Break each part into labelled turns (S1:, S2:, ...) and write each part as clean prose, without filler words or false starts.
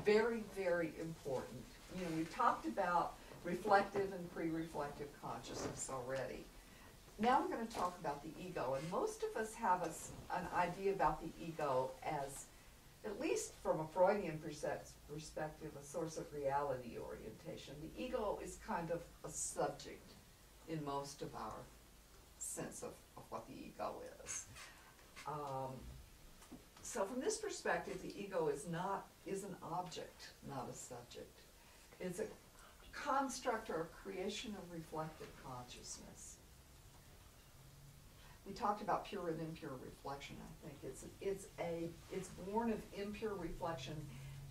S1: very, very important. You know, we've talked about reflective and pre-reflective consciousness already. Now we're going to talk about the ego, and most of us have an idea about the ego as, at least from a Freudian perspective, a source of reality orientation. The ego is kind of a subject in most of our sense of what the ego is. So from this perspective, the ego is an object, not a subject. It's a construct or a creation of reflective consciousness. We talked about pure and impure reflection. I think it's born of impure reflection,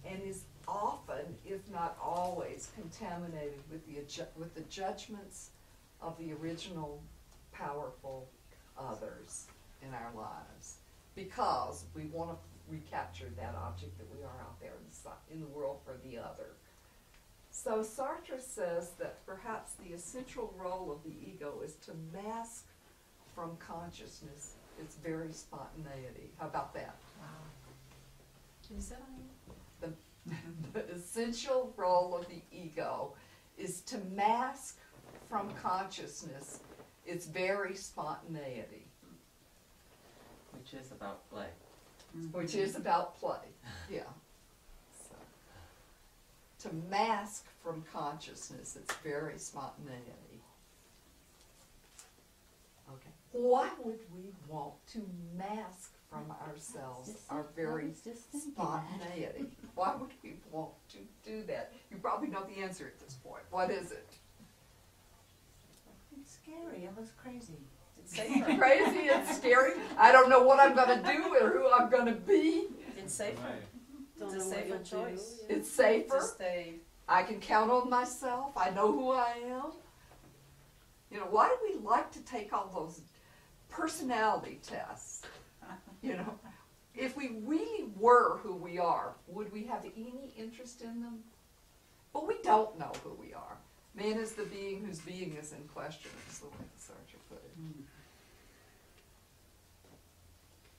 S1: and is often, if not always, contaminated with the judgments of the original powerful others in our lives, because we want to recapture that object that we are out there in the world for the other. So Sartre says that perhaps the essential role of the ego is to mask from consciousness its very spontaneity. How about that?
S2: Wow. Can you say that again?
S1: The essential role of the ego is to mask from consciousness its very spontaneity.
S3: Which is about play.
S1: Which is about play, yeah. So, to mask from consciousness its very spontaneity. Okay. Why would we want to mask from ourselves our very spontaneity? Why would we want to do that? You probably know the answer at this point. What is it?
S2: It's scary. It looks crazy.
S1: It's safer. Crazy and scary. I don't know what I'm going to do or who I'm going to be.
S2: It's safer.
S4: Right.
S2: It's a safer choice.
S1: It's safer.
S2: To stay.
S1: I can count on myself. I know who I am. You know, why do we like to take all those personality tests? You know, if we really were who we are, would we have any interest in them? But we don't know who we are. Man is the being whose being is in question, is the way Sartre put it.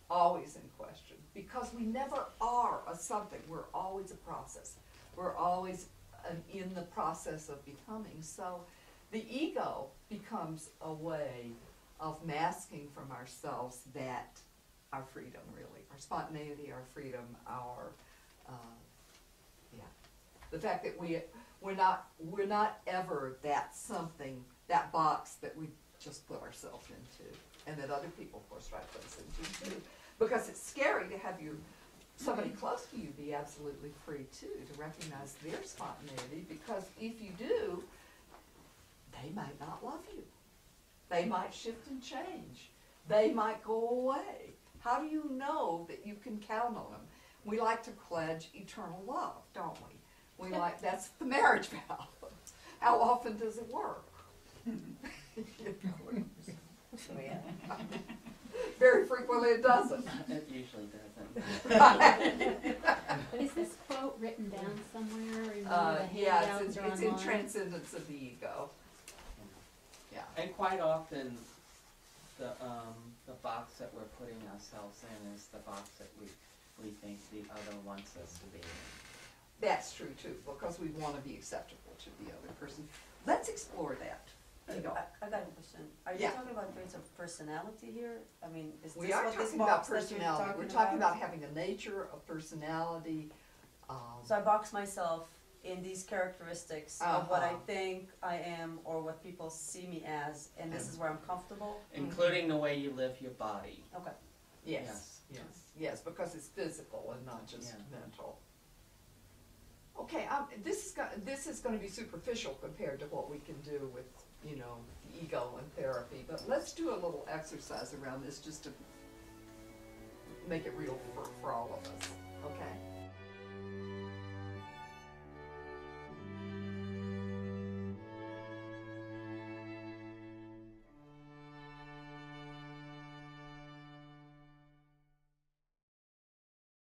S1: Always in question. Because we never are a something. We're always a process. We're always in the process of becoming. So the ego becomes a way of masking from ourselves that our freedom, really, our spontaneity, our freedom, our the fact that we're not ever that something, that box that we just put ourselves into, and that other people, of course, try to put us into too. Because it's scary to have somebody close to you be absolutely free too, to recognize their spontaneity, because if you do, they might not love you. They might shift and change. They might go away. How do you know that you can count on them? We like to pledge eternal love, don't we? That's the marriage vow. How often does it work? Very frequently it doesn't.
S3: It usually doesn't.
S4: Is this quote written down somewhere? In
S1: Yeah, it's in Transcendence of the Ego. Yeah.
S3: And quite often, the box that we're putting ourselves in is the box that we think the other wants us to be in.
S1: That's true too, because we want to be acceptable to the other person. Let's explore that.
S2: I got a question. Are you talking about traits of personality here? I mean, is this
S1: We are
S2: what this
S1: talking about
S2: box that you're
S1: personality. We're talking about having a nature, a personality.
S2: So I box myself in these characteristics of what I think I am or what people see me as, and this is where I'm comfortable.
S3: Including the way you live your body.
S2: Okay.
S1: Yes, because it's physical and not just mental. Okay, this is going to be superficial compared to what we can do with, the ego and therapy, but let's do a little exercise around this just to make it real for all